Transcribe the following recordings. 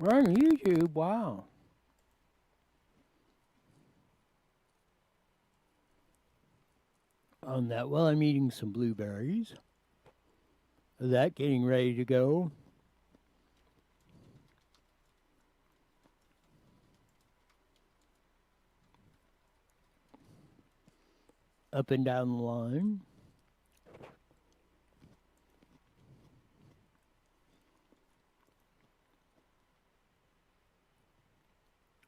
We're on YouTube. Wow. On that, well, I'm eating some blueberries. That getting ready to go. Up and down the line.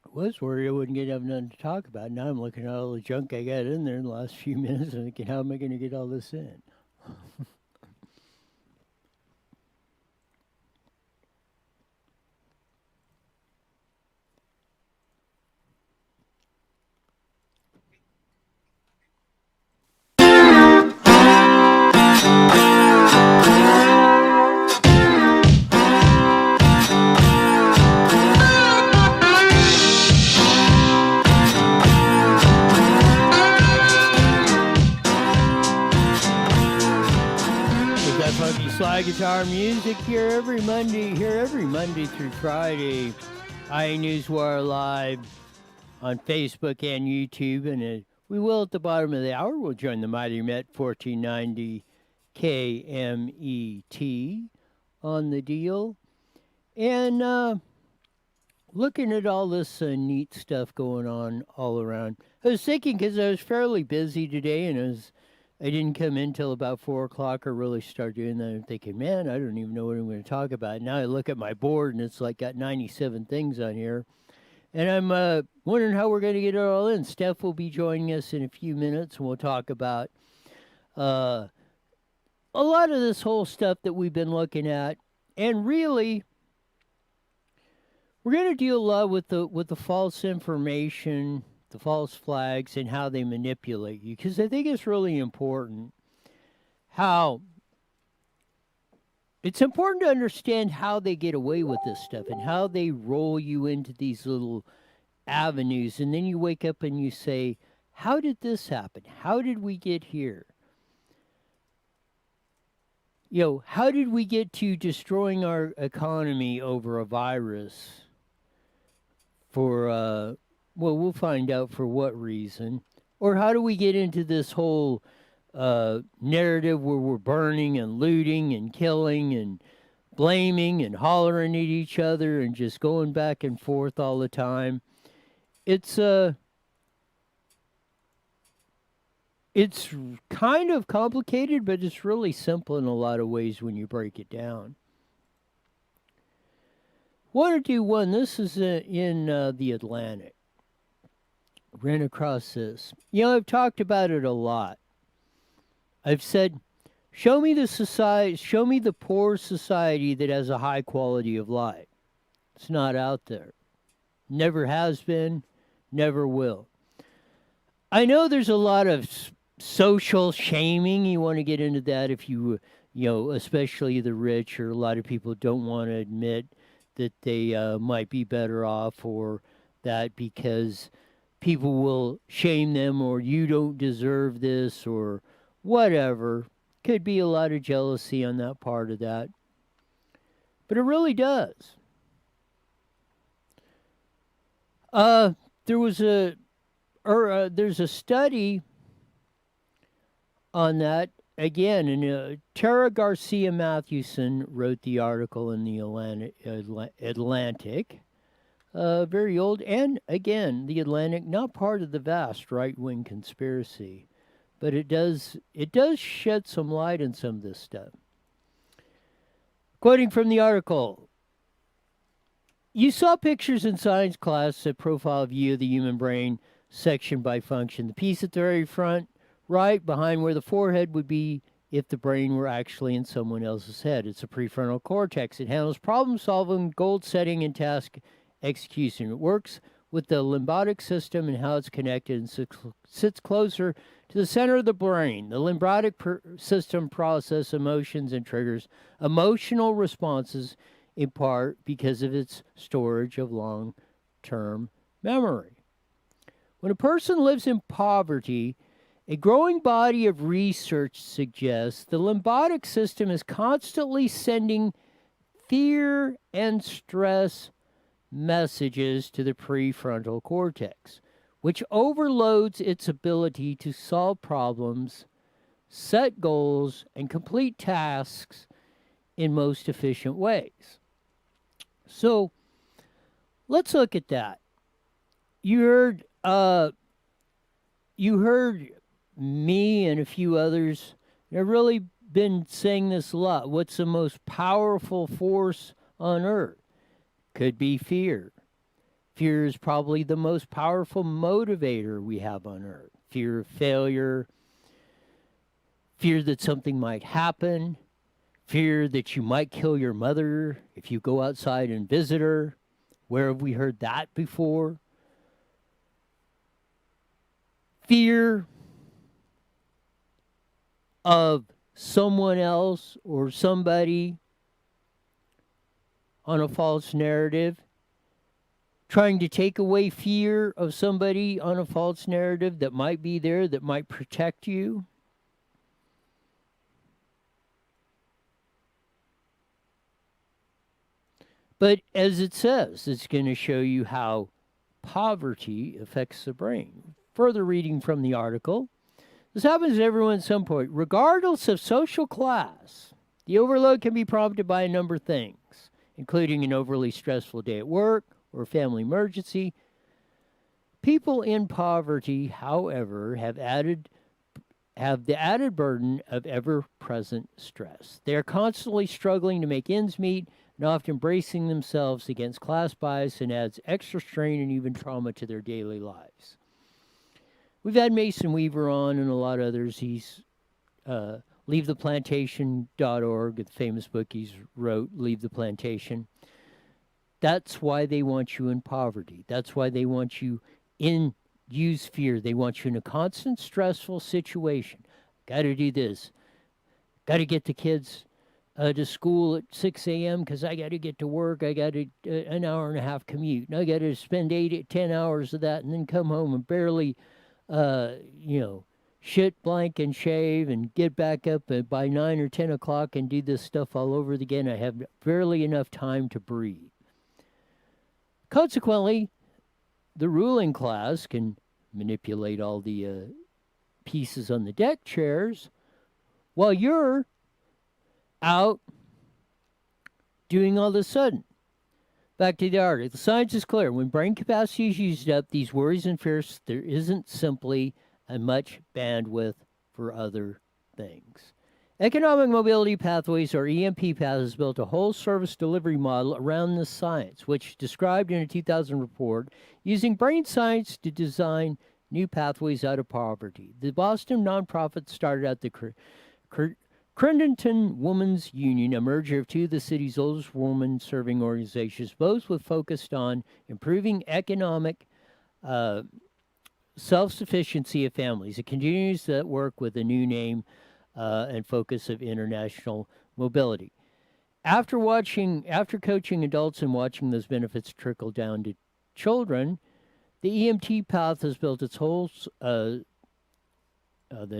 I was worried I wouldn't get nothing to talk about. Now I'm looking at all the junk I got in there in the last few minutes and thinking, how am I going to get all this in? Slide guitar music here every Monday through Friday. Newswire Live on Facebook and YouTube, and we will at the bottom of the hour. We'll join the Mighty Met 1490 KMET on the deal, and looking at all this neat stuff going on all around. I was thinking because I was fairly busy today, and I didn't come in till about 4 o'clock or really start doing that. I'm thinking, man, I don't even know what I'm going to talk about. Now I look at my board and it's like got 97 things on here. And I'm wondering how we're going to get it all in. Steph will be joining us in a few minutes, and we'll talk about a lot of this whole stuff that we've been looking at. And really, we're going to deal a lot with the false information, the false flags, and how they manipulate you, because I think it's really important it's important to understand how they get away with this stuff and how they roll you into these little avenues, and then you wake up and you say, how did this happen? How did we get here? How did we get to destroying our economy over a virus for well, we'll find out for what reason. Or how do we get into this whole narrative where we're burning and looting and killing and blaming and hollering at each other and just going back and forth all the time? It's kind of complicated, but it's really simple in a lot of ways when you break it down. Want to do one. This is in the Atlantic. Ran across this. I've talked about it a lot. I've said, show me the poor society that has a high quality of life. It's not out there. Never has been, never will. I know there's a lot of social shaming. You want to get into that if you especially the rich, or a lot of people don't want to admit that they might be better off, or that because people will shame them, or you don't deserve this, or whatever. Could be a lot of jealousy on that part of that. But it really does. There's a study on that. Again, and Tara Garcia Mathewson wrote the article in the Atlantic. Very old, and again, the Atlantic, not part of the vast right-wing conspiracy, but it does shed some light on some of this stuff. Quoting from the article, you saw pictures in science class that profile view of the human brain section by function. The piece at the very front, right behind where the forehead would be if the brain were actually in someone else's head. It's a prefrontal cortex. It handles problem solving, goal setting, and task execution. It works with the limbic system and how it's connected, and sits closer to the center of the brain. The limbic system processes emotions and triggers emotional responses, in part because of its storage of long-term memory. When a person lives in poverty, a growing body of research suggests the limbic system is constantly sending fear and stress messages to the prefrontal cortex, which overloads its ability to solve problems, set goals, and complete tasks in most efficient ways. So let's look at that. You heard me and a few others. I've really been saying this a lot. What's the most powerful force on earth? Could be fear. Fear is probably the most powerful motivator we have on earth. Fear of failure, fear that something might happen, fear that you might kill your mother if you go outside and visit her. Where have we heard that before? Fear of someone else or somebody on a false narrative. Trying to take away fear of somebody on a false narrative that might be there, that might protect you. But as it says, it's going to show you how poverty affects the brain. Further reading from the article, this happens to everyone at some point. Regardless of social class, the overload can be prompted by a number of things, including an overly stressful day at work or a family emergency. People in poverty, however, have the added burden of ever-present stress. They are constantly struggling to make ends meet and often bracing themselves against class bias, and adds extra strain and even trauma to their daily lives. We've had Mason Weaver on and a lot of others. He's leavetheplantation.org, the famous book he's wrote, Leave the Plantation. That's why they want you in poverty. That's why they want you use fear. They want you in a constant stressful situation. Got to do this. Got to get the kids to school at 6 a.m. because I got to get to work. I got an hour and a half commute. And I got to spend 10 hours of that and then come home and barely, shit, blank, and shave and get back up by 9 or 10 o'clock and do this stuff all over again. I have barely enough time to breathe. Consequently, the ruling class can manipulate all the pieces on the deck chairs while you're out doing all this sudden. Back to the article. The science is clear. When brain capacity is used up, these worries and fears, there isn't simply a much bandwidth for other things. Economic Mobility Pathways, or EMP Path, has built a whole service delivery model around this science, which described in a 2000 report using brain science to design new pathways out of poverty. The Boston nonprofit started out the Crendenton Women's Union, a merger of two of the city's oldest woman-serving organizations, both with focused on improving economic self-sufficiency of families. It continues that work with a new name and focus of international mobility. After coaching adults and watching those benefits trickle down to children, the EMT Path has built its whole that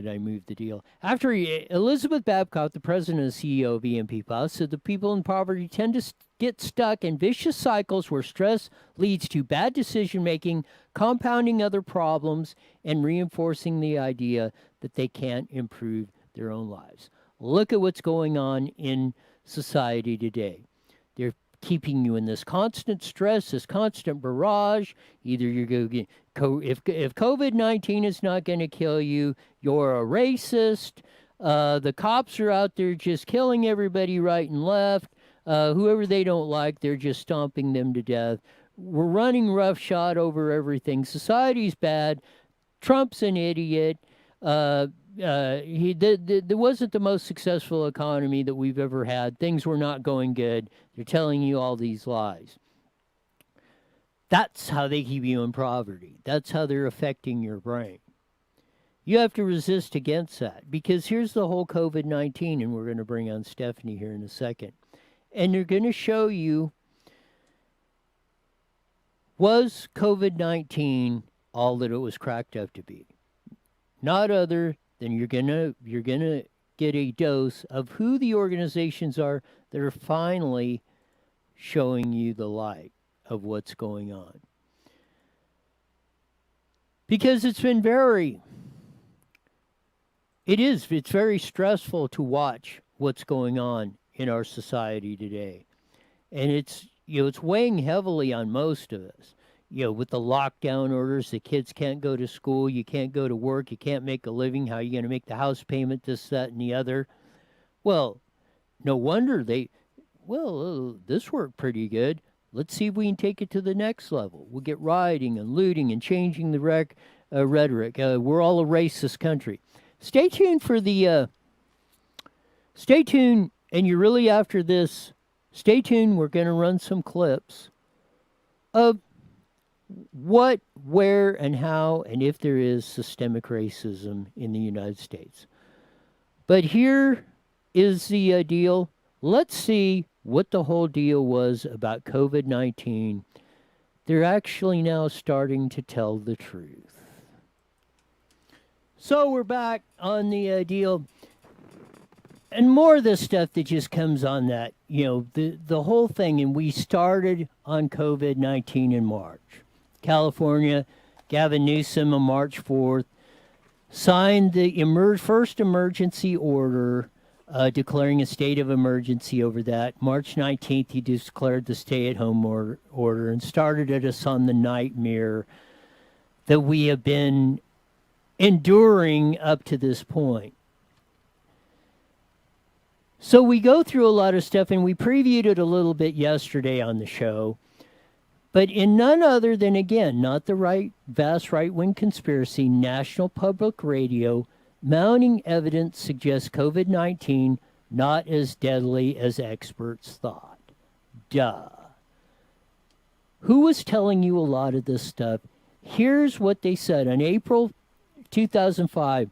I moved the deal. After Elizabeth Babcock, the president and CEO of EMP Path, said the people in poverty tend to get stuck in vicious cycles where stress leads to bad decision-making, compounding other problems, and reinforcing the idea that they can't improve their own lives. Look at what's going on in society today. They're keeping you in this constant stress, this constant barrage. Either you're going to get, if COVID-19 is not going to kill you, you're a racist. The cops are out there just killing everybody right and left. Whoever they don't like, they're just stomping them to death. We're running roughshod over everything. Society's bad. Trump's an idiot. There wasn't the most successful economy that we've ever had. Things were not going good. They're telling you all these lies. That's how they keep you in poverty. That's how they're affecting your brain. You have to resist against that, because here's the whole COVID-19, and we're going to bring on Stephanie here in a second. And they're going to show you, was COVID-19 all that it was cracked up to be? Not other than you're gonna get a dose of who the organizations are that are finally showing you the light. of what's going on. Because it's very stressful to watch what's going on in our society today. And it's weighing heavily on most of us. With the lockdown orders, the kids can't go to school, you can't go to work, you can't make a living. How are you going to make the house payment, this, that, and the other? Well, no wonder this worked pretty good. Let's see if we can take it to the next level. We'll get rioting and looting and changing the rhetoric. We're all a racist country. Stay tuned, and you're really after this. Stay tuned. We're going to run some clips of what, where, and how, and if there is systemic racism in the United States. But here is the deal. Let's see what the whole deal was about COVID-19. They're actually now starting to tell the truth. So we're back on the deal. And more of this stuff that just comes on that, the whole thing. And we started on COVID-19 in March. California, Gavin Newsom on March 4th signed the first emergency order declaring a state of emergency over that. March 19th, he declared the stay-at-home order and started us on the nightmare that we have been enduring up to this point. So we go through a lot of stuff, and we previewed it a little bit yesterday on the show. But in none other than, again, not the vast right-wing conspiracy, National Public Radio, mounting evidence suggests COVID-19 not as deadly as experts thought. Duh. Who was telling you a lot of this stuff? Here's what they said. On April 2005,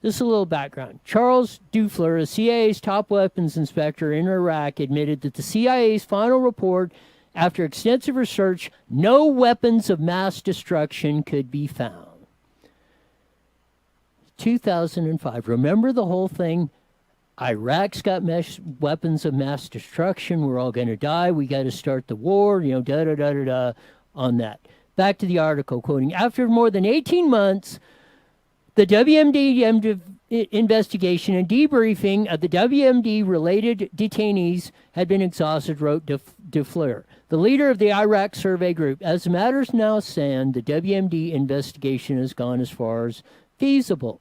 this is a little background. Charles Dufler, the CIA's top weapons inspector in Iraq, admitted that the CIA's final report, after extensive research, no weapons of mass destruction could be found. 2005. Remember the whole thing? Iraq's got weapons of mass destruction. We're all going to die. We got to start the war, on that. Back to the article, quoting, after more than 18 months, the WMD investigation and debriefing of the WMD-related detainees had been exhausted, wrote Dufler, the leader of the Iraq Survey Group. As matters now stand, the WMD investigation has gone as far as feasible.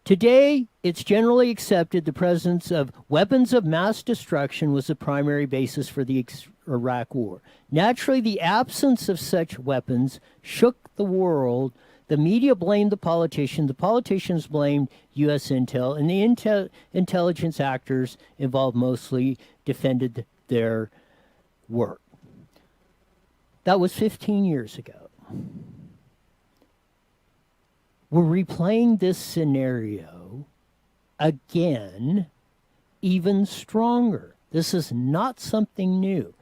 Today, it's generally accepted the presence of weapons of mass destruction was the primary basis for the Iraq War. Naturally, the absence of such weapons shook the world. The media blamed the politicians blamed U.S. intel, and the intelligence actors involved mostly defended their work. That was 15 years ago. We're replaying this scenario again, even stronger. This is not something new.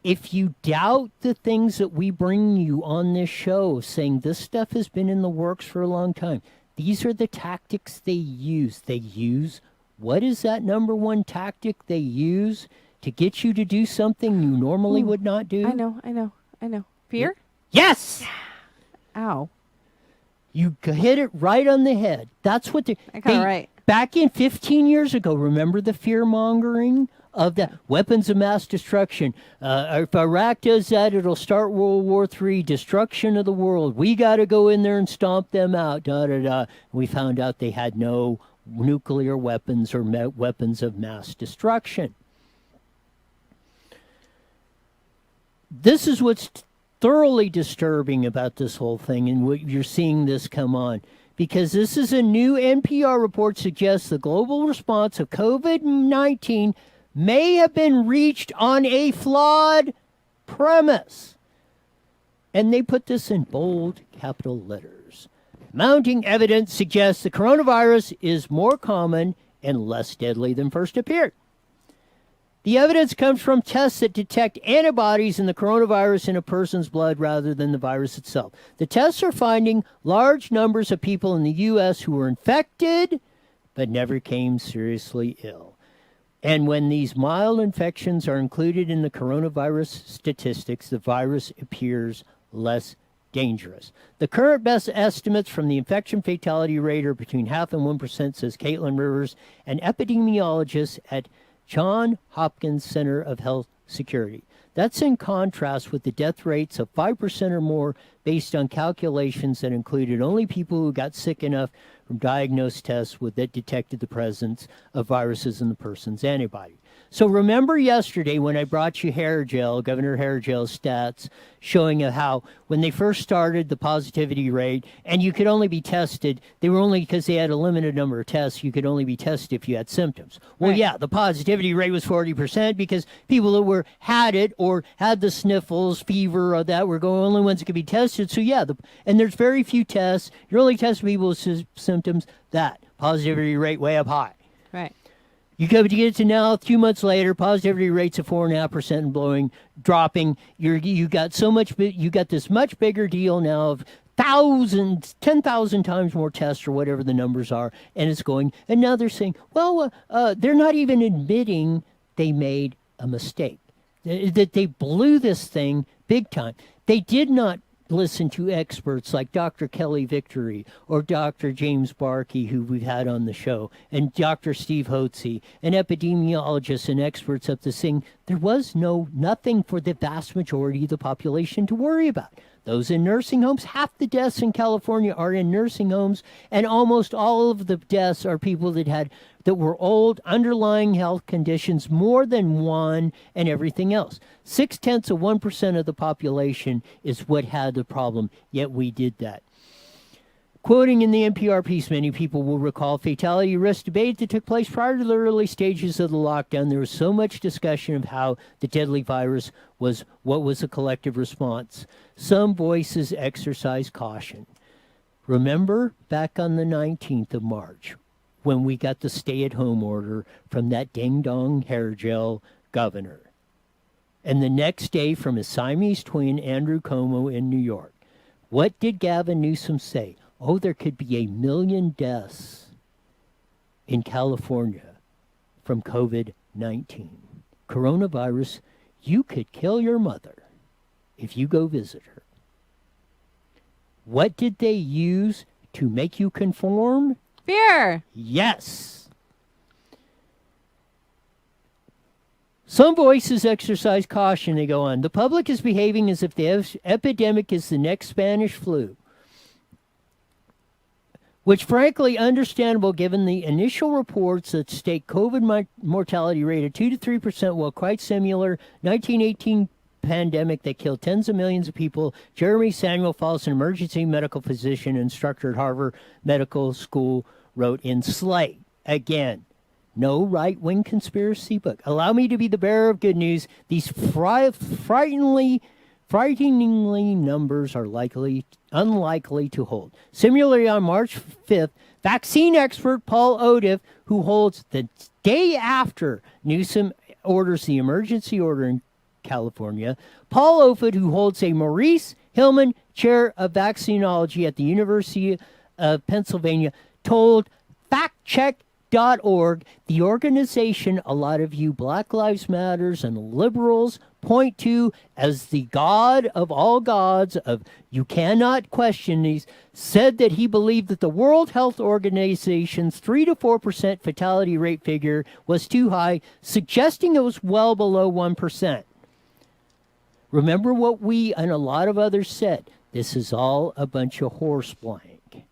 If you doubt the things that we bring you on this show, saying this stuff has been in the works for a long time, these are the tactics they use. What is that number one tactic they use to get you to do something you normally would not do? I know. Fear? Yes! Ow. You hit it right on the head. That's what I got it right. Back in 15 years ago, remember the fear-mongering of the weapons of mass destruction? If Iraq does that, it'll start World War III, destruction of the world. We got to go in there and stomp them out, We found out they had no nuclear weapons or weapons of mass destruction. This is what's thoroughly disturbing about this whole thing, and what you're seeing this come on, because this is a new NPR report suggests the global response of COVID-19 may have been reached on a flawed premise. And they put this in bold capital letters. Mounting evidence suggests the coronavirus is more common and less deadly than first appeared. The evidence comes from tests that detect antibodies in the coronavirus in a person's blood rather than the virus itself. The tests are finding large numbers of people in the U.S. who were infected but never came seriously ill. And when these mild infections are included in the coronavirus statistics, the virus appears less dangerous. The current best estimates from the infection fatality rate are between 0.5% and 1%, says Caitlin Rivers, an epidemiologist at Johns Hopkins Center of Health Security. That's in contrast with the death rates of 5% or more based on calculations that included only people who got sick enough from diagnosed tests that detected the presence of viruses in the person's antibody. So remember yesterday when I brought you Governor Hairgel's stats showing how when they first started the positivity rate, and you could only be tested, they were only because they had a limited number of tests, you could only be tested if you had symptoms. Well, Right. yeah, the positivity rate was 40% because people that had it or had the sniffles, fever, or that were the only ones that could be tested. So yeah, and there's very few tests. You're only testing people with symptoms. That positivity rate way up high. Right. You go to get to now, a few months later, positivity rates of 4.5% and dropping. You got this much bigger deal now of 10,000 times more tests or whatever the numbers are, and it's going. And now they're saying, well, they're not even admitting they made a mistake, that they blew this thing big time. They did not listen to experts like Dr. Kelly Victory or Dr. James Barkey, who we've had on the show, and Dr. Steve Hotze, and epidemiologists and experts up to saying there was nothing for the vast majority of the population to worry about. Those in nursing homes, half the deaths in California are in nursing homes, and almost all of the deaths are people that were old, underlying health conditions, more than one, and everything else. 0.6% of the population is what had the problem, yet we did that. Quoting in the NPR piece, many people will recall fatality risk debate that took place prior to the early stages of the lockdown. There was so much discussion of how the deadly virus was a collective response. Some voices exercised caution. Remember back on the 19th of March when we got the stay-at-home order from that ding-dong hair gel governor. And the next day from his Siamese twin, Andrew Cuomo, in New York. What did Gavin Newsom say? Oh, there could be 1 million deaths in California from COVID-19. Coronavirus, you could kill your mother if you go visit her. What did they use to make you conform? Fear. Yes. Some voices exercise caution. They go on. The public is behaving as if the epidemic is the next Spanish flu, which frankly understandable given the initial reports that state COVID mortality rate of 2 to 3%, while quite similar 1918 pandemic that killed tens of millions of people. Jeremy Samuel Falls, an emergency medical physician instructor at Harvard Medical School, wrote in Slate. Again, no right-wing conspiracy book. Allow me to be the bearer of good news. These frighteningly numbers are unlikely to hold. Similarly, on March 5th, vaccine expert Paul Odif, who holds the day after Newsom orders the emergency order in California, Paul Offit, who holds a Maurice Hillman Chair of Vaccinology at the University of Pennsylvania, told factcheck.org, the organization a lot of you Black Lives Matters and liberals point to as the God of all gods, of you cannot question these, said that he believed that the World Health Organization's 3 to 4% fatality rate figure was too high, suggesting it was well below 1%. Remember what we and a lot of others said. This is all a bunch of horse Bolshevik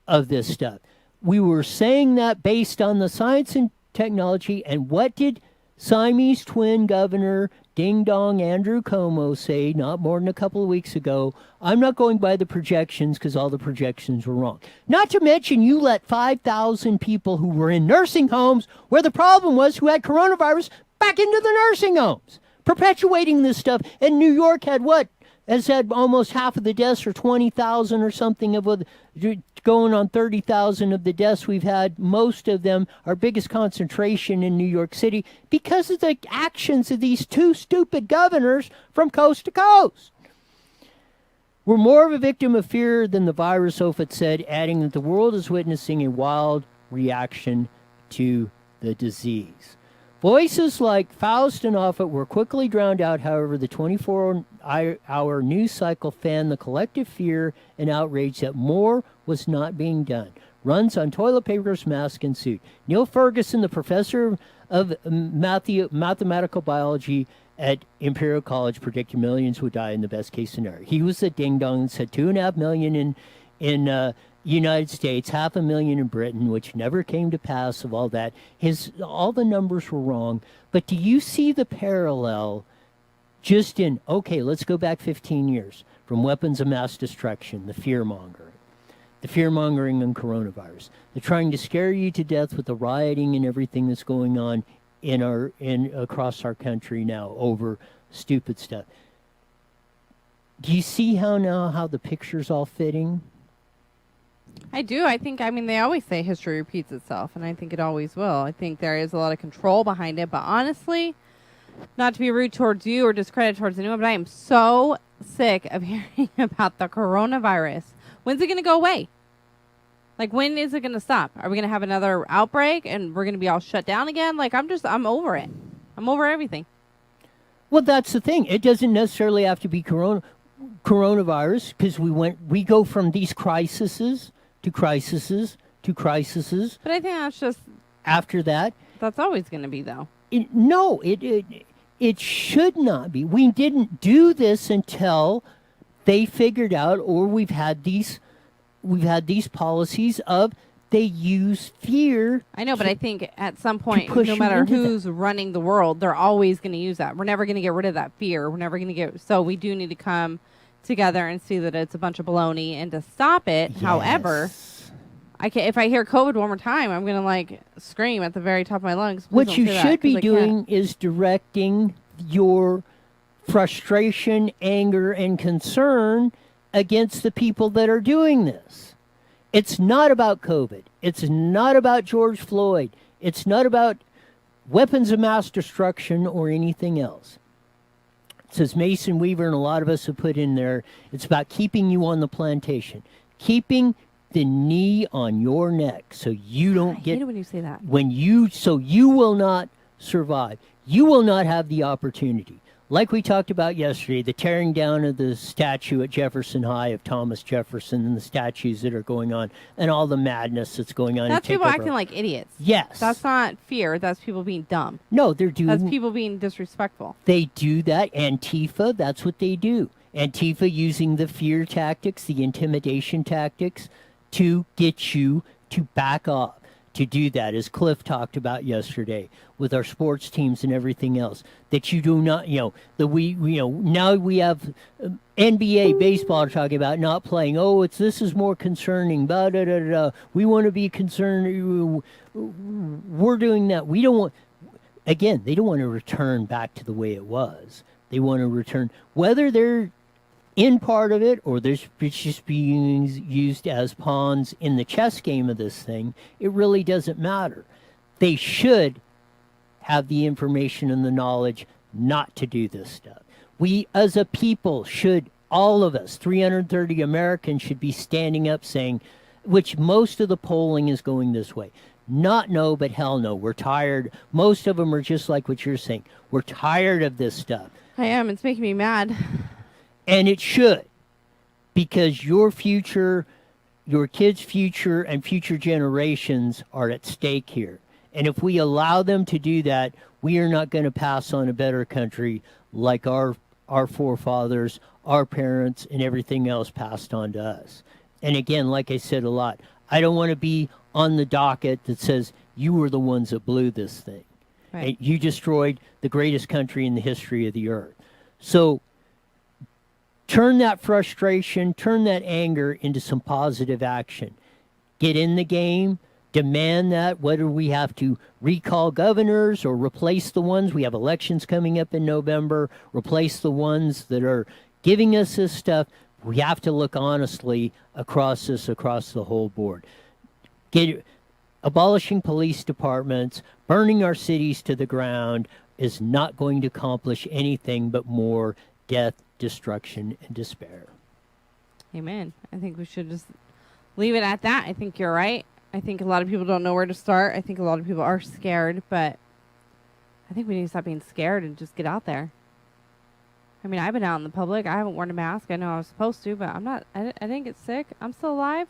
of this stuff. We were saying that based on the science and technology, and what did Siamese twin governor Ding Dong Andrew Cuomo say not more than a couple of weeks ago? I'm not going by the projections because all the projections were wrong. Not to mention you let 5,000 people who were in nursing homes where the problem was, who had coronavirus, back into the nursing homes, perpetuating this stuff. And New York had has had almost half of the deaths, or 20,000 or something, going on 30,000 of the deaths we've had. Most of them, our biggest concentration in New York City, because of the actions of these two stupid governors from coast to coast. We're more of a victim of fear than the virus, Offit said, adding that the world is witnessing a wild reaction to the disease. Voices like Faust and Offit were quickly drowned out. However, the 24-hour news cycle fanned the collective fear and outrage that more was not being done. Runs on toilet papers, masks ensued. Neil Ferguson, the professor of mathematical biology at Imperial College, predicted millions would die in the best case scenario. He was the ding-dong that said 2.5 million in United States, 500,000 in Britain, which never came to pass of all that. All the numbers were wrong. But do you see the parallel just in, okay, let's go back 15 years from weapons of mass destruction, the fear-mongering on coronavirus. They're trying to scare you to death with the rioting and everything that's going on across our country now over stupid stuff. Do you see how the picture's all fitting? I do. I mean, they always say history repeats itself, and I think it always will. I think there is a lot of control behind it, but honestly, not to be rude towards you or discredit towards anyone, but I am so sick of hearing about the coronavirus. When's it going to go away? Like, when is it going to stop? Are we going to have another outbreak and we're going to be all shut down again? Like, I'm over it. I'm over everything. Well, that's the thing. It doesn't necessarily have to be coronavirus, because we go from these crises to crises to crises. But I think that's just... After that... That's always going to be, though. It should not be. We didn't do this until they figured out, or we've had these policies of they use fear. I know, but I think at some point, no matter who's running the world, they're always going to use that. We're never going to get rid of that fear. We're never going to get... So we do need to come together and see that it's a bunch of baloney and to stop it. Yes. However, if I hear COVID one more time, I'm going to scream at the very top of my lungs. What you should be doing is directing your frustration, anger, and concern against the people that are doing this. It's not about COVID. It's not about George Floyd. It's not about weapons of mass destruction or anything else. It says Mason Weaver, and a lot of us have put in there, it's about keeping you on the plantation, keeping the knee on your neck so you don't I hate it when you say that. So you will not survive. You will not have the opportunity. Like we talked about yesterday, the tearing down of the statue at Jefferson High of Thomas Jefferson and the statues that are going on and all the madness that's going on. That's people acting like idiots. Yes. That's not fear. That's people being dumb. No, they're doing... That's people being disrespectful. They do that. Antifa, that's what they do. Antifa using the fear tactics, the intimidation tactics to get you to back off. To do that, as Cliff talked about yesterday with our sports teams and everything else, that you do not, now we have NBA baseball talking about not playing. Oh, this is more concerning. Blah, da, da, da. We want to be concerned. We're doing that. We don't want. Again, they don't want to return back to the way it was. They want to return, whether they're in part of it, or it's just being used as pawns in the chess game of this thing. It really doesn't matter. They should have the information and the knowledge not to do this stuff. We, as a people, should, all of us, 330 Americans, should be standing up saying, which most of the polling is going this way, not no, but hell no. We're tired. Most of them are just like what you're saying. We're tired of this stuff. I am. It's making me mad. And it should, because your future, your kids' future, and future generations are at stake here. And if we allow them to do that, we are not going to pass on a better country like our forefathers, our parents, and everything else passed on to us. And again, like I said a lot, I don't want to be on the docket that says you were the ones that blew this thing. Right. And you destroyed the greatest country in the history of the earth. So turn that frustration, turn that anger into some positive action. Get in the game, demand that, whether we have to recall governors or replace the ones, we have elections coming up in November, replace the ones that are giving us this stuff. We have to look honestly across the whole board. Abolishing police departments, burning our cities to the ground is not going to accomplish anything but more death, destruction, and despair. Amen. I think we should just leave it at that. I think you're right. I think a lot of people don't know where to start. I think a lot of people are scared, but I think we need to stop being scared and just get out there. I mean, I've been out in the public. I haven't worn a mask. I know I was supposed to, but I'm not. I didn't get sick. I'm still alive.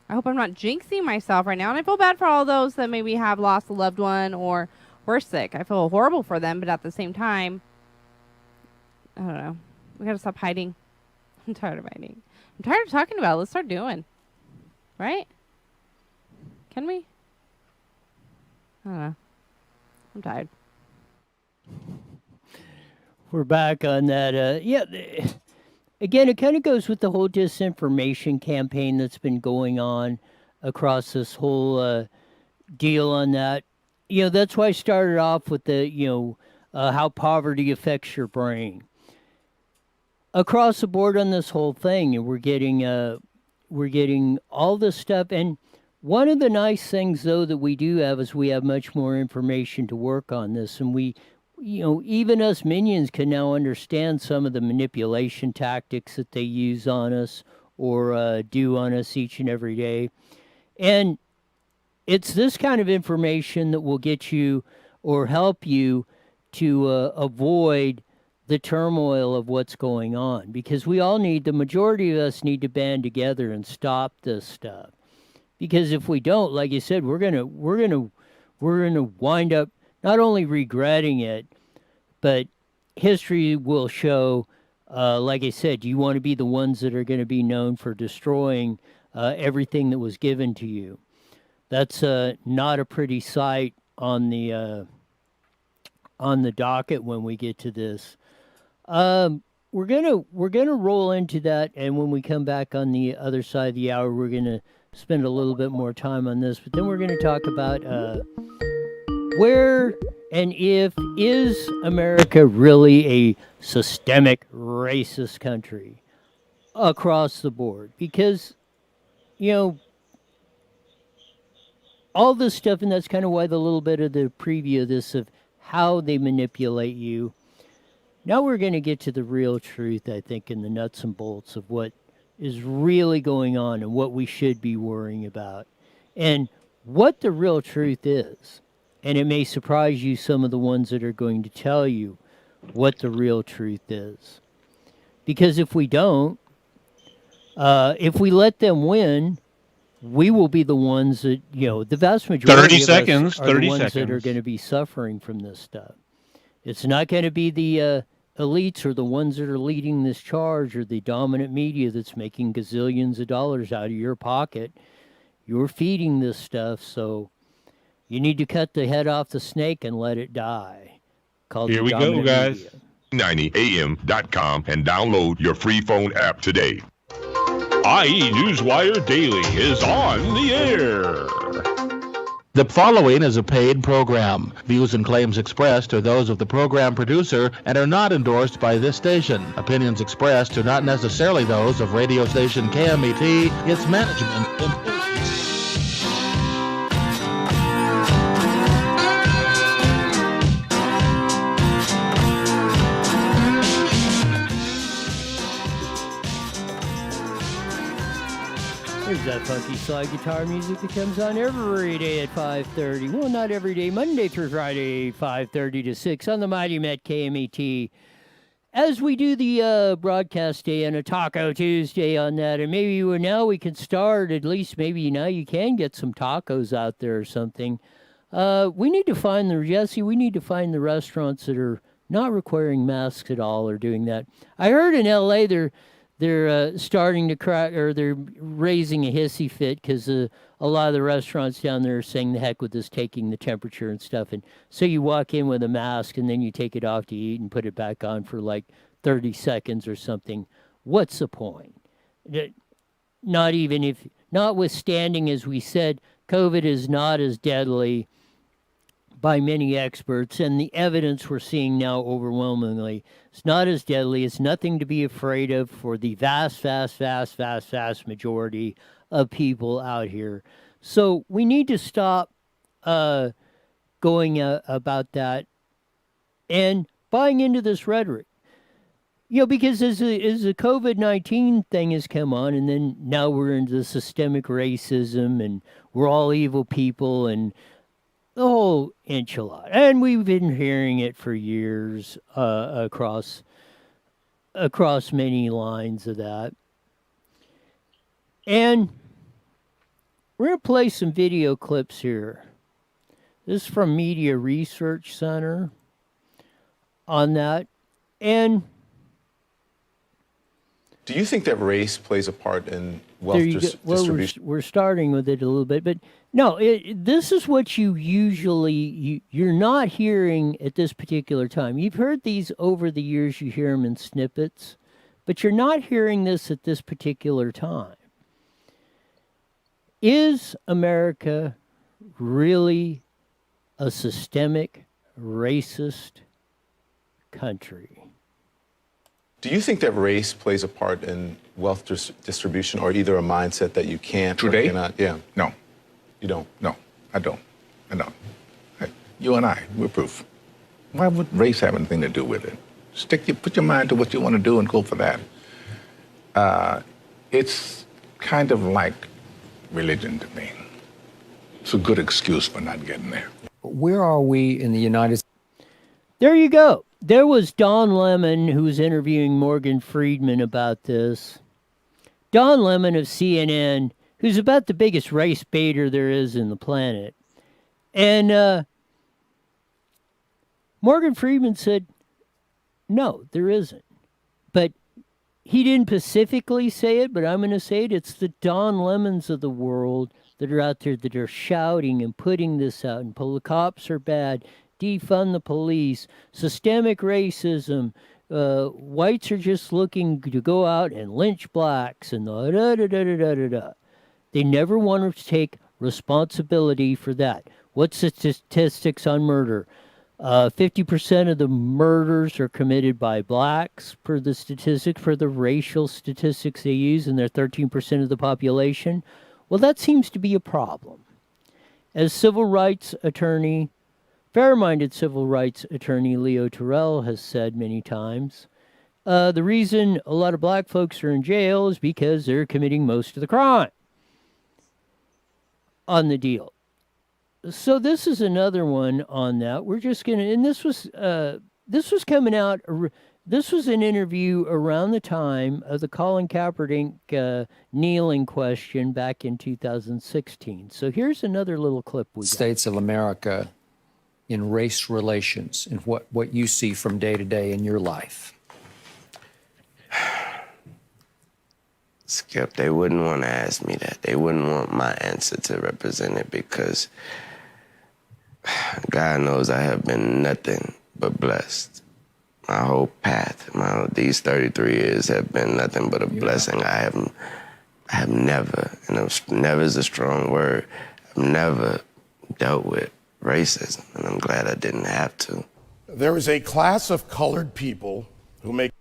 I hope I'm not jinxing myself right now. And I feel bad for all those that maybe have lost a loved one or were sick. I feel horrible for them, but at the same time, I don't know. We got to stop hiding. I'm tired of hiding. I'm tired of talking about it. Let's start doing. Right? Can we? I don't know. I'm tired. We're back on that. Again, it kind of goes with the whole disinformation campaign that's been going on across this whole deal on that. That's why I started off with the, how poverty affects your brain. Across the board on this whole thing, and we're getting all this stuff. And one of the nice things, though, that we do have is we have much more information to work on this, and we even us minions can now understand some of the manipulation tactics that they use on us or do on us each and every day. And it's this kind of information that will get you or help you to avoid the turmoil of what's going on, because the majority of us need to band together and stop this stuff. Because if we don't, like you said, we're gonna wind up not only regretting it, but history will show, like I said, you want to be the ones that are going to be known for destroying everything that was given to you. That's not a pretty sight on the docket when we get to this. We're gonna roll into that, and when we come back on the other side of the hour, we're gonna spend a little bit more time on this. But then we're gonna talk about where and if is America really a systemic racist country across the board? Because all this stuff, and that's kind of why the little bit of the preview of this of how they manipulate you. Now we're going to get to the real truth, I think, in the nuts and bolts of what is really going on and what we should be worrying about and what the real truth is. And it may surprise you, some of the ones that are going to tell you what the real truth is. Because if we don't, if we let them win, we will be the ones that, the vast majority of us are the ones that are going to be suffering from this stuff. It's not going to be the elites or the ones that are leading this charge or the dominant media that's making gazillions of dollars out of your pocket. You're feeding this stuff, so you need to cut the head off the snake and let it die. Here we go, guys. 90am.com and download your free phone app today. IE Newswire Daily is on the air. The following is a paid program. Views and claims expressed are those of the program producer and are not endorsed by this station. Opinions expressed are not necessarily those of radio station KMET, its management, employees. There's that funky slide guitar music that comes on every day at 5:30. Well, not every day, Monday through Friday, 5:30 to 6 on the Mighty Met KMET. As we do the broadcast day and a Taco Tuesday on that, and maybe now we can start, at least maybe now you can get some tacos out there or something. We need to find we need to find the restaurants that are not requiring masks at all or doing that. I heard in LA they're starting to crack, or they're raising a hissy fit because a lot of the restaurants down there are saying the heck with this taking the temperature and stuff. And so you walk in with a mask and then you take it off to eat and put it back on for like 30 seconds or something. What's the point? Notwithstanding, as we said, COVID is not as deadly by many experts, and the evidence we're seeing now overwhelmingly, it's not as deadly. It's nothing to be afraid of for the vast majority of people out here. So we need to stop going about that and buying into this rhetoric. Because as the COVID-19 thing has come on, and then now we're into the systemic racism, and we're all evil people and the whole enchilada. And we've been hearing it for years across many lines of that. And we're going to play some video clips here. This is from Media Research Center on that. And do you think that race plays a part in wealth distribution? We're starting with it a little bit, but no, this is what you're not hearing at this particular time. You've heard these over the years, you hear them in snippets, but you're not hearing this at this particular time. Is America really a systemic racist country? Do you think that race plays a part in wealth distribution, or either a mindset that you can't Today? or cannot? Yeah. No. You don't? No, I don't. Hey, you and I, we're proof. Why would race have anything to do with it? Put your mind to what you want to do and go for that. It's kind of like religion to me. It's a good excuse for not getting there. Where are we in the United States? There you go. There was Don Lemon, who was interviewing Morgan Friedman about this. Don Lemon of CNN, who's about the biggest race baiter there is in the planet. And Morgan Friedman said, no, there isn't. But he didn't specifically say it, but I'm going to say it. It's the Don Lemons of the world that are out there that are shouting and putting this out. And the cops are bad. Defund the police, systemic racism, whites are just looking to go out and lynch blacks, and da-da-da-da-da-da-da. They never want to take responsibility for that. What's the statistics on murder? 50% of the murders are committed by blacks, per the statistics, for the racial statistics they use, and they're 13% of the population. Well, that seems to be a problem. As civil rights attorney, fair-minded civil rights attorney Leo Terrell has said many times, the reason a lot of black folks are in jail is because they're committing most of the crime on the deal. So this is another one on that. We're just going to, and this was coming out, this was an interview around the time of the Colin Kaepernick kneeling question back in 2016. So here's another little clip we got. States of America in race relations and what you see from day to day in your life? Skip, they wouldn't want to ask me that. They wouldn't want my answer to represent it because God knows I have been nothing but blessed. My whole path, these 33 years have been nothing but a blessing. I have never, and never is a strong word, I've never dealt with racism, and I'm glad I didn't have to. There is a class of colored people who make...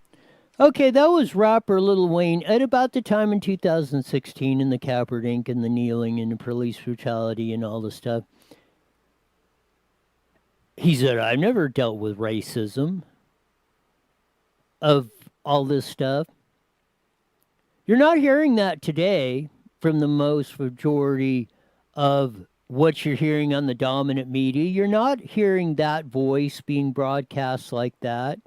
Okay, that was rapper Lil Wayne at about the time in 2016 in the Kaepernick and the kneeling and the police brutality and all the stuff. He said, I've never dealt with racism of all this stuff. You're not hearing that today from the most majority of what you're hearing on the dominant media. You're not hearing that voice being broadcast like that.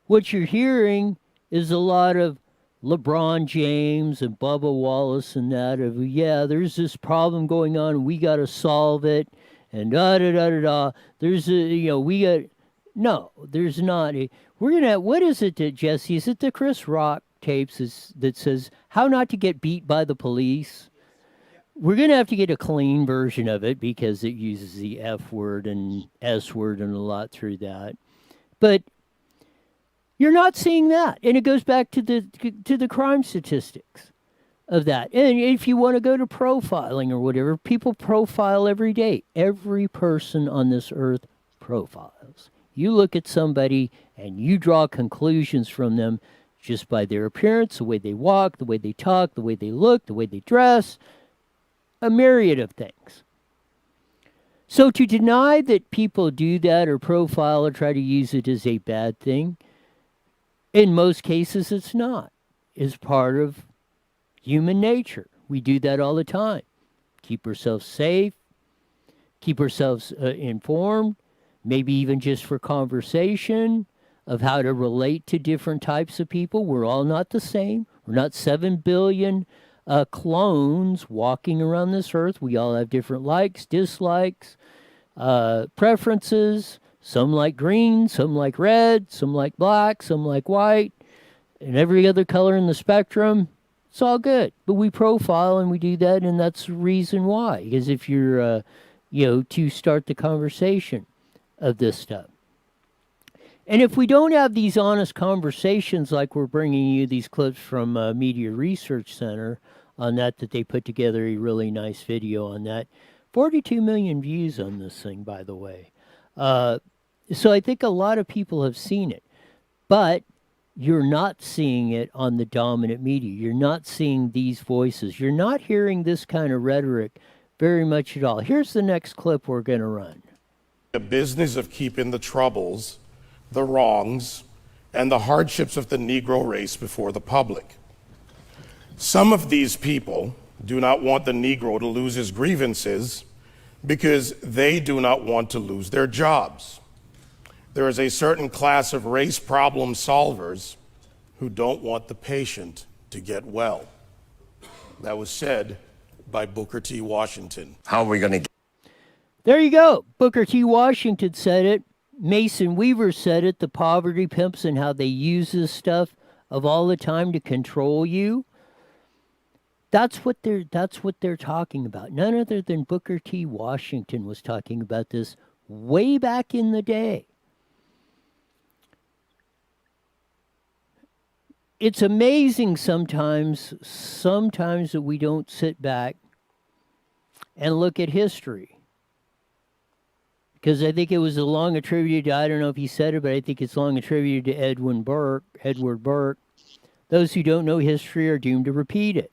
What you're hearing is a lot of LeBron James and Bubba Wallace and that of, yeah, there's this problem going on and we got to solve it and da-da-da-da-da. There's a, no, there's not. We're going to, what is it, Jesse? Is it the Chris Rock tapes that says how not to get beat by the police? We're going to have to get a clean version of it because it uses the F word and S word and a lot through that. But you're not seeing that. And it goes back to the crime statistics of that. And if you want to go to profiling or whatever, people profile every day. Every person on this earth profiles. You look at somebody and you draw conclusions from them just by their appearance, the way they walk, the way they talk, the way they look, the way they dress, a myriad of things. So to deny that people do that or profile or try to use it as a bad thing, in most cases it's not. It's part of human nature. We do that all the time. keep ourselves safe, keep ourselves informed, maybe even just for conversation of how to relate to different types of people. We're all not the same. We're not 7 billion clones walking around this earth. We all have different likes, dislikes, preferences. Some like green, some like red, some like black, some like white, and every other color in the spectrum. It's all good. But we profile and we do that, and that's the reason why. Because if you're, to start the conversation of this stuff. And if we don't have these honest conversations like we're bringing you these clips from Media Research Center on that they put together a really nice video on that. 42 million views on this thing, by the way. So I think a lot of people have seen it. But you're not seeing it on the dominant media. You're not seeing these voices. You're not hearing this kind of rhetoric very much at all. Here's the next clip we're going to run. The business of keeping the troubles, the wrongs, and the hardships of the Negro race before the public. Some of these people do not want the Negro to lose his grievances because they do not want to lose their jobs. There is a certain class of race problem solvers who don't want the patient to get well. That was said by Booker T. Washington. How are we going to... There you go. Booker T. Washington said it. Mason Weaver said it. The poverty pimps and how they use this stuff of all the time to control you. That's what they're talking about. None other than Booker T. Washington was talking about this way back in the day. It's amazing sometimes that we don't sit back and look at history. Because I think it was long attributed to, I don't know if he said it, but I think it's long attributed to Edward Burke. Those who don't know history are doomed to repeat it.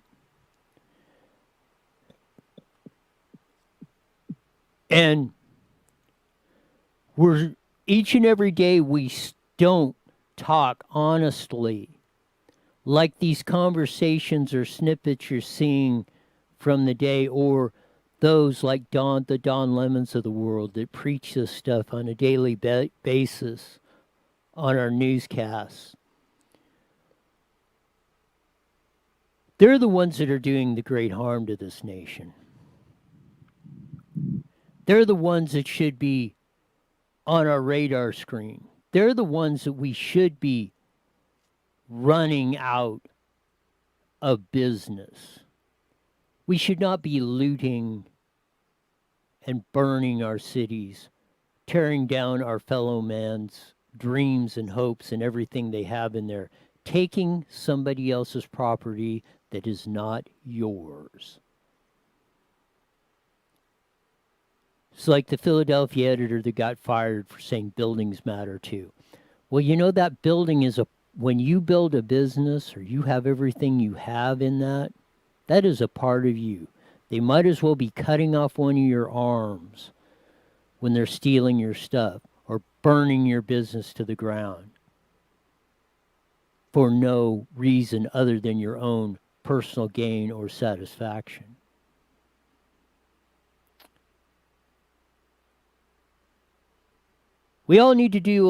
And we're each and every day we don't talk honestly, like these conversations or snippets you're seeing from the day, or those like the Don Lemons of the world that preach this stuff on a daily basis on our newscasts. They're the ones that are doing the great harm to this nation. They're the ones that should be on our radar screen. They're the ones that we should be running out of business. We should not be looting and burning our cities, tearing down our fellow man's dreams and hopes and everything they have in there, taking somebody else's property that is not yours. It's like the Philadelphia editor that got fired for saying buildings matter too. Well, you know that building is when you build a business or you have everything you have in that, that is a part of you. They might as well be cutting off one of your arms when they're stealing your stuff or burning your business to the ground for no reason other than your own personal gain or satisfaction. We all need to do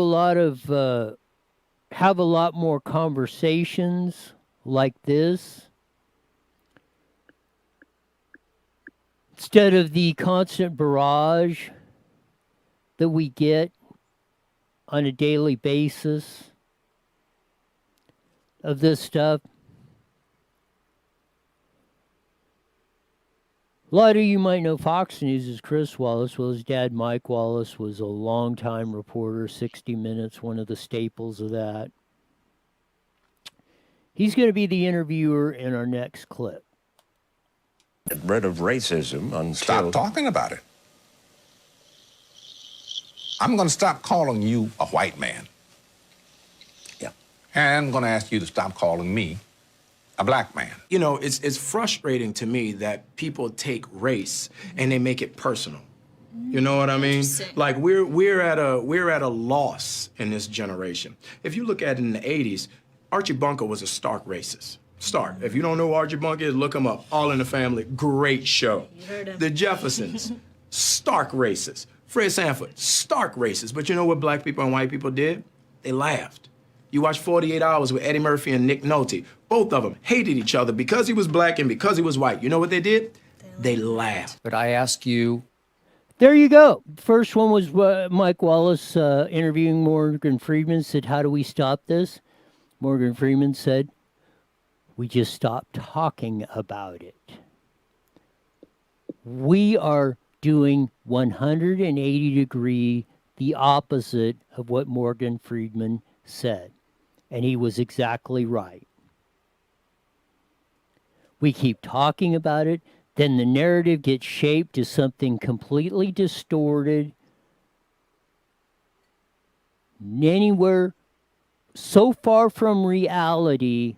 have a lot more conversations like this, instead of the constant barrage that we get on a daily basis of this stuff. A lot of you might know Fox News' Chris Wallace. Well, his dad, Mike Wallace, was a longtime reporter, 60 Minutes, one of the staples of that. He's going to be the interviewer in our next clip. Get rid of racism until... Stop talking about it. I'm going to stop calling you a white man. Yeah. And I'm going to ask you to stop calling me a black man. You know, it's frustrating to me that people take race and they make it personal. You know what I mean? Like we're at a loss in this generation. If you look at it in the 80s, Archie Bunker was a stark racist. Stark. If you don't know who Archie Bunker is, look him up. All in the Family, great show. You heard him. The Jeffersons, stark racist. Fred Sanford, stark racist. But you know what black people and white people did? They laughed. You watch 48 Hours with Eddie Murphy and Nick Nolte. Both of them hated each other because he was black and because he was white. You know what they did? They laughed. But I ask you. There you go. First one was Mike Wallace interviewing Morgan Freeman, said, how do we stop this? Morgan Freeman said, we just stop talking about it. We are doing 180-degree the opposite of what Morgan Freeman said. And he was exactly right. We keep talking about it, then the narrative gets shaped to something completely distorted, anywhere so far from reality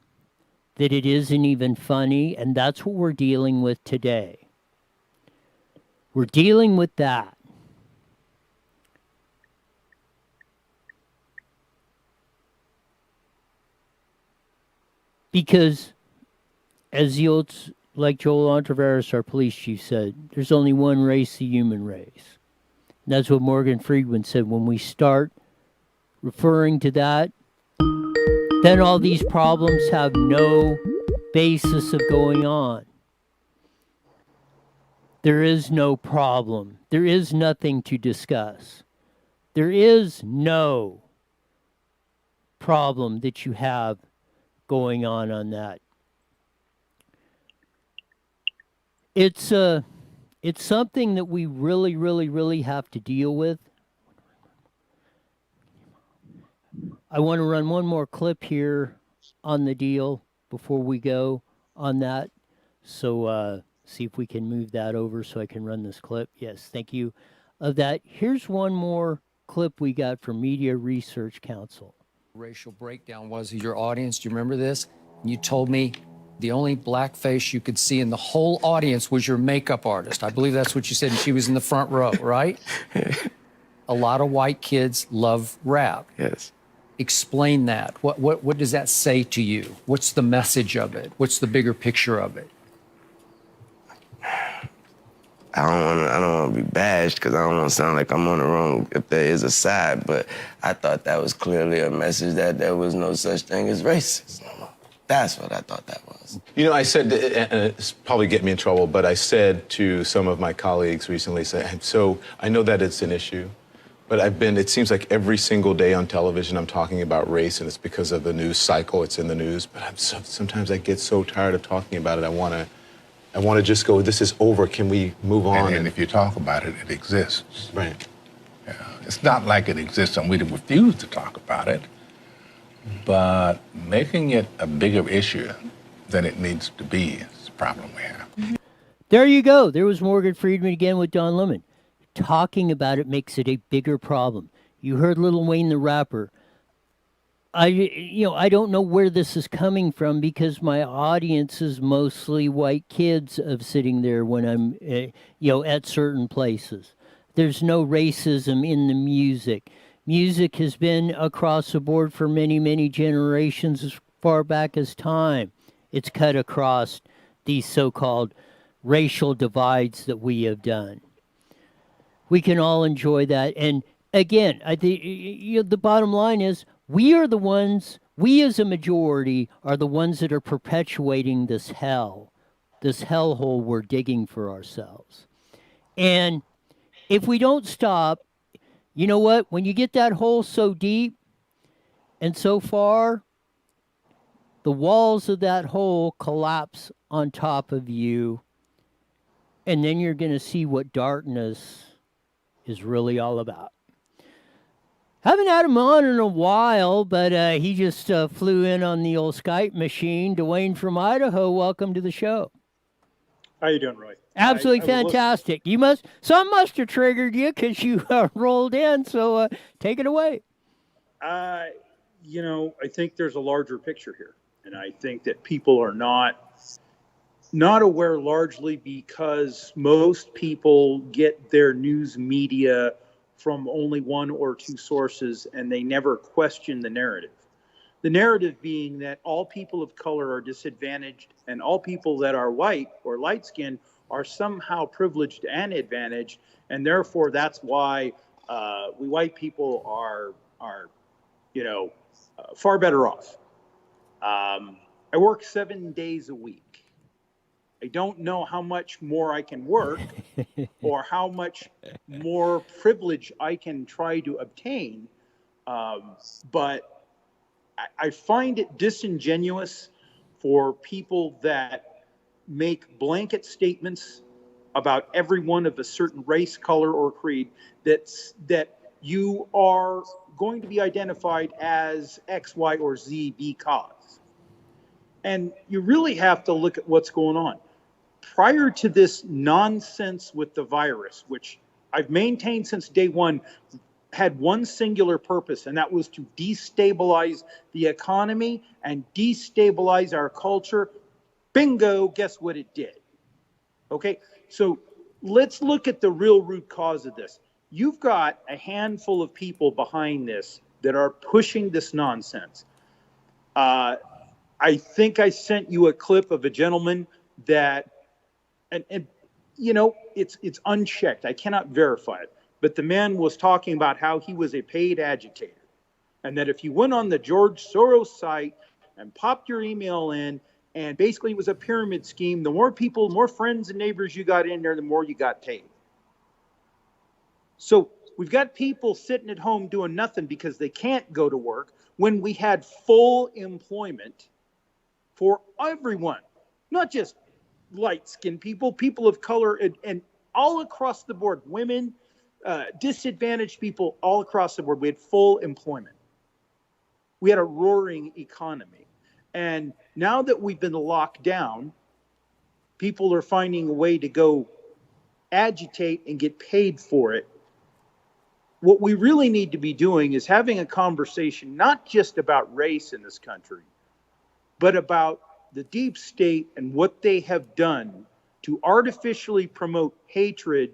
that it isn't even funny, and that's what we're dealing with today. We're dealing with that. Because, as the old, like Joel Ontiveros, our police chief, said, there's only one race, the human race. And that's what Morgan Freeman said. When we start referring to that, then all these problems have no basis of going on. There is no problem. There is nothing to discuss. There is no problem that you have going on that. It's something that we really, really, really have to deal with. I want to run one more clip here on the deal before we go on that. So see if we can move that over so I can run this clip. Yes, thank you of that. Here's one more clip we got from Media Research Council. Racial breakdown was of your audience. Do you remember this? You told me the only black face you could see in the whole audience was your makeup artist. I believe that's what you said, and she was in the front row, right? A lot of white kids love rap. Yes. Explain that. What does that say to you? What's the message of it? What's the bigger picture of it? I don't want to be bashed because I don't want to sound like I'm on the wrong if there is a side, but I thought that was clearly a message that there was no such thing as racism. That's what I thought that was. You know, I said, and it's probably get me in trouble, but I said to some of my colleagues recently, so I know that it's an issue, but it seems like every single day on television I'm talking about race, and it's because of the news cycle, it's in the news, but sometimes I get so tired of talking about it, I want to just go, this is over, can we move on? And if you talk about it, it exists. Right. Yeah. It's not like it exists and we refuse to talk about it, but making it a bigger issue than it needs to be is the problem we have. There you go. There was Morgan Freeman again with Don Lemon. Talking about it makes it a bigger problem. You heard Lil Wayne the rapper. I don't know where this is coming from because my audience is mostly white kids of sitting there when I'm, at certain places. There's no racism in the music. Music has been across the board for many, many generations as far back as time. It's cut across these so-called racial divides that we have done. We can all enjoy that. And again, I think the bottom line is we are the ones, we as a majority are the ones that are perpetuating this hellhole we're digging for ourselves. And if we don't stop, you know what? When you get that hole so deep and so far, the walls of that hole collapse on top of you, and then you're going to see what darkness is really all about. Haven't had him on in a while, but he just flew in on the old Skype machine. Dwayne from Idaho, welcome to the show. How you doing, Roy? Absolutely fantastic. Some must have triggered you because you rolled in, so take it away. I think there's a larger picture here, and I think that people are not aware largely because most people get their news media from only one or two sources, and they never question the narrative. The narrative being that all people of color are disadvantaged and all people that are white or light skinned are somehow privileged and advantaged, and therefore that's why we white people are far better off. I work 7 days a week. I don't know how much more I can work or how much more privilege I can try to obtain, but I find it disingenuous for people that make blanket statements about everyone of a certain race, color, or creed that you are going to be identified as X, Y, or Z because. And you really have to look at what's going on. Prior to this nonsense with the virus, which I've maintained since day one, had one singular purpose, and that was to destabilize the economy and destabilize our culture. Bingo, guess what it did? Okay, so let's look at the real root cause of this. You've got a handful of people behind this that are pushing this nonsense. I think I sent you a clip of a gentleman that, and you know, it's unchecked. I cannot verify it. But the man was talking about how he was a paid agitator, and that if you went on the George Soros site and popped your email in, and basically it was a pyramid scheme, the more people, more friends and neighbors you got in there, the more you got paid. So we've got people sitting at home doing nothing because they can't go to work when we had full employment for everyone, not just light-skinned people, people of color, and all across the board, women, disadvantaged people all across the board. We had full employment. We had a roaring economy. And now that we've been locked down, people are finding a way to go agitate and get paid for it. What we really need to be doing is having a conversation not just about race in this country, but about the deep state and what they have done to artificially promote hatred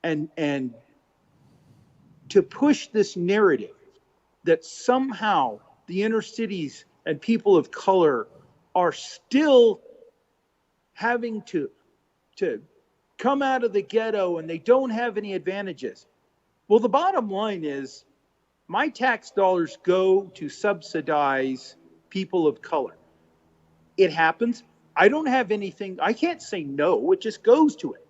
and to push this narrative that somehow the inner cities and people of color are still having to come out of the ghetto and they don't have any advantages. Well, the bottom line is my tax dollars go to subsidize people of color. It happens. I don't have anything. I can't say no. It just goes to it.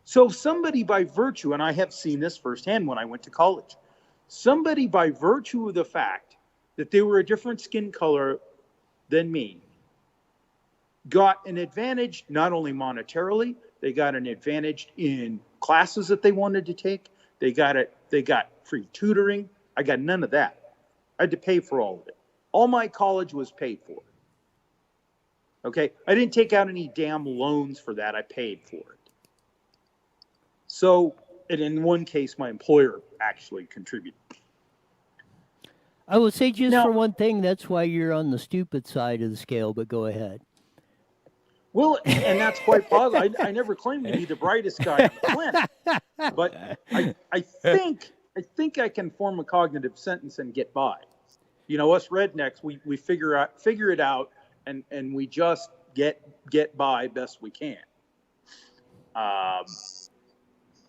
So somebody by virtue, and I have seen this firsthand when I went to college, somebody by virtue of the fact that they were a different skin color than me got an advantage, not only monetarily, they got an advantage in classes that they wanted to take. They got free tutoring. I got none of that. I had to pay for all of it. All my college was paid for. Okay, I didn't take out any damn loans for that. I paid for it. So, and in one case, my employer actually contributed. I will say just for one thing, that's why you're on the stupid side of the scale, but go ahead. Well, and that's quite positive. I never claimed to be the brightest guy on the planet, but I think I can form a cognitive sentence and get by. You know, us rednecks, we figure it out, and we just get by best we can.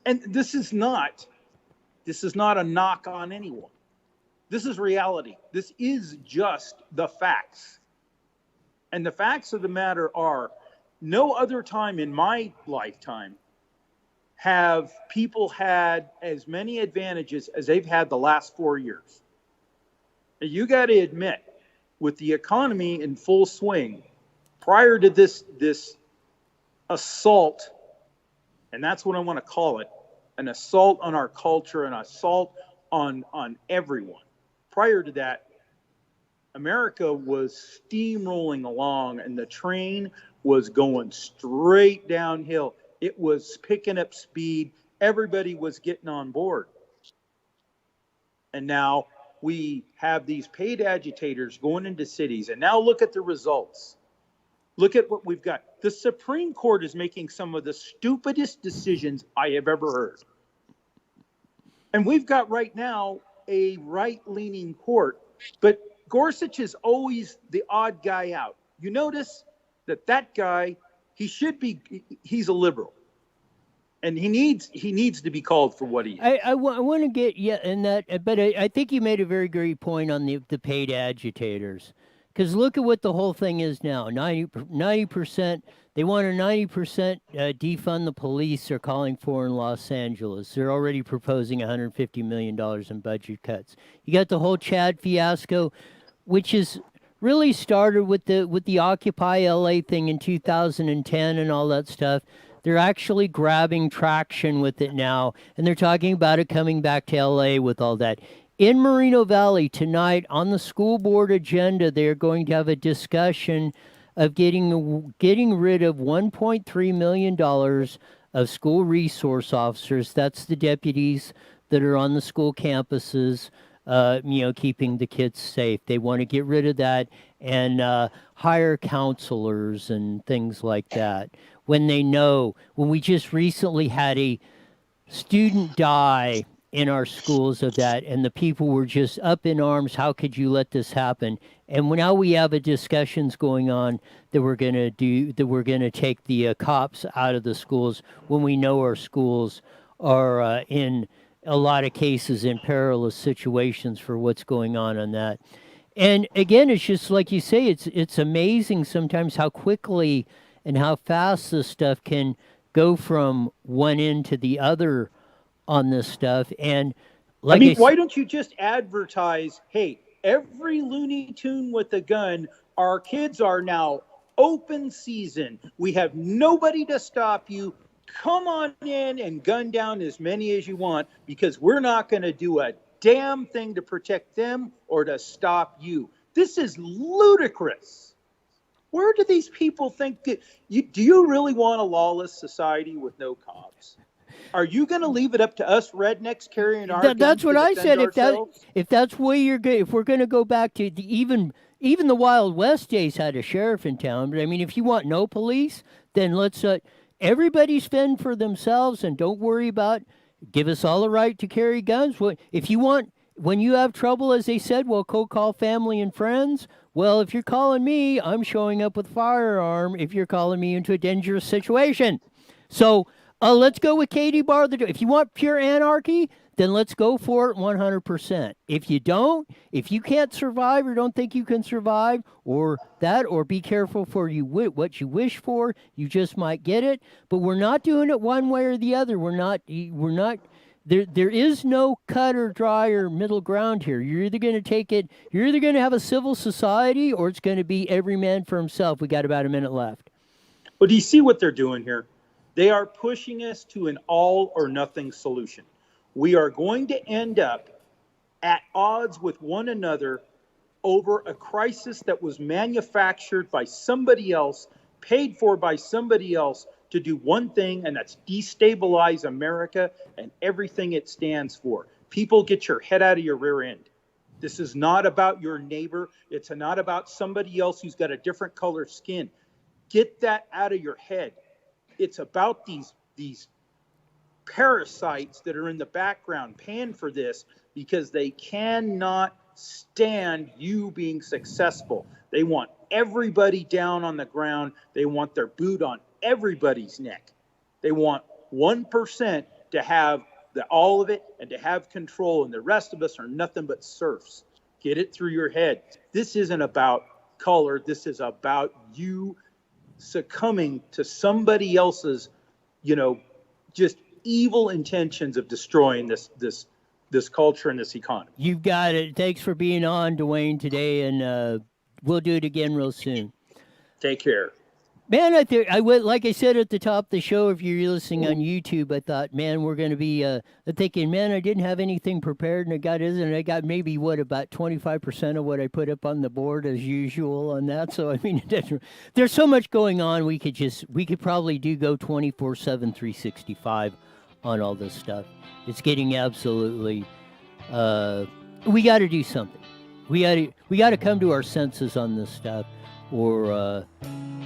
And this is not a knock on anyone. This is reality. This is just the facts. And the facts of the matter are, no other time in my lifetime have people had as many advantages as they've had the last 4 years. And you got to admit, with the economy in full swing, prior to this assault, and that's what I want to call it, an assault on our culture, an assault on everyone. Prior to that, America was steamrolling along and the train was going straight downhill. It was picking up speed. Everybody was getting on board. And now we have these paid agitators going into cities. And now look at the results. Look at what we've got. The Supreme Court is making some of the stupidest decisions I have ever heard. And we've got right now a right-leaning court. But Gorsuch is always the odd guy out. You notice that guy, he's a liberal. And he needs to be called for what he is. I want to get in that, but I think you made a very great point on the paid agitators. Because look at what the whole thing is now. 90%, they want a 90% defund the police they're calling for in Los Angeles. They're already proposing $150 million in budget cuts. You got the whole Chad fiasco, which is really started with the Occupy LA thing in 2010 and all that stuff. They're actually grabbing traction with it now, and they're talking about it coming back to LA with all that. In Moreno Valley tonight, on the school board agenda, they're going to have a discussion of getting rid of $1.3 million of school resource officers. That's the deputies that are on the school campuses, keeping the kids safe. They want to get rid of that and hire counselors and things like that. When we just recently had a student die in our schools of that, and the people were just up in arms. How could you let this happen? And now we have discussions going on that we're going to take the cops out of the schools when we know our schools are in a lot of cases in perilous situations for what's going on that. And again, it's just like you say, it's amazing sometimes how quickly and how fast this stuff can go from one end to the other on this stuff. And like why don't you just advertise, hey, every Looney Tune with a gun, our kids are now open season. We have nobody to stop you. Come on in and gun down as many as you want, because we're not going to do a damn thing to protect them or to stop you. This is ludicrous. Where do these people think that do you really want a lawless society with no cops? Are you going to leave it up to us rednecks carrying our guns? That's what I said. Ourselves? If that's where you're good, if we're going to go back to even the Wild West days had a sheriff in town. But I mean, if you want no police, then let's everybody's fend for themselves and don't worry about. Give us all the right to carry guns. If you want, when you have trouble, as they said, well, call family and friends. Well, if you're calling me, I'm showing up with a firearm. If you're calling me into a dangerous situation, so. Let's go with Katie Barr. If you want pure anarchy, then let's go for it 100%. If you don't, if you can't survive or don't think you can survive, or be careful for what you wish for, you just might get it. But we're not doing it one way or the other. We're not. There is no cut or dry or middle ground here. You're either going to take it. You're either going to have a civil society, or it's going to be every man for himself. We got about a minute left. But do you see what they're doing here? They are pushing us to an all or nothing solution. We are going to end up at odds with one another over a crisis that was manufactured by somebody else, paid for by somebody else to do one thing, and that's destabilize America and everything it stands for. People, get your head out of your rear end. This is not about your neighbor. It's not about somebody else who's got a different color skin. Get that out of your head. It's about these parasites that are in the background paying for this because they cannot stand you being successful. They want everybody down on the ground. They want their boot on everybody's neck. They want 1% to have all of it and to have control, and the rest of us are nothing but serfs. Get it through your head. This isn't about color. This is about you succumbing to somebody else's, just evil intentions of destroying this culture and this economy. You've got it. Thanks for being on, Dwayne, today, and we'll do it again real soon. Take care. Man, I went, like I said at the top of the show, if you're listening on YouTube, I thought, man, we're going to be thinking, man, I didn't have anything prepared, and I got maybe, about 25% of what I put up on the board as usual on that. So, I mean, there's so much going on, we could probably go 24/7, 365 on all this stuff. It's getting absolutely, we got to do something. We got to come to our senses on this stuff, or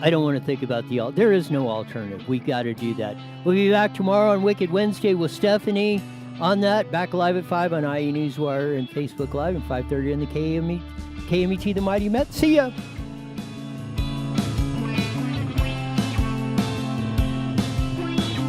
I don't want to think about there is no alternative. We got to do that. We'll be back tomorrow on Wicked Wednesday with Stephanie on that. Back live at 5 on IE Newswire and Facebook Live, and 5:30 on the KMET The Mighty Met. See ya.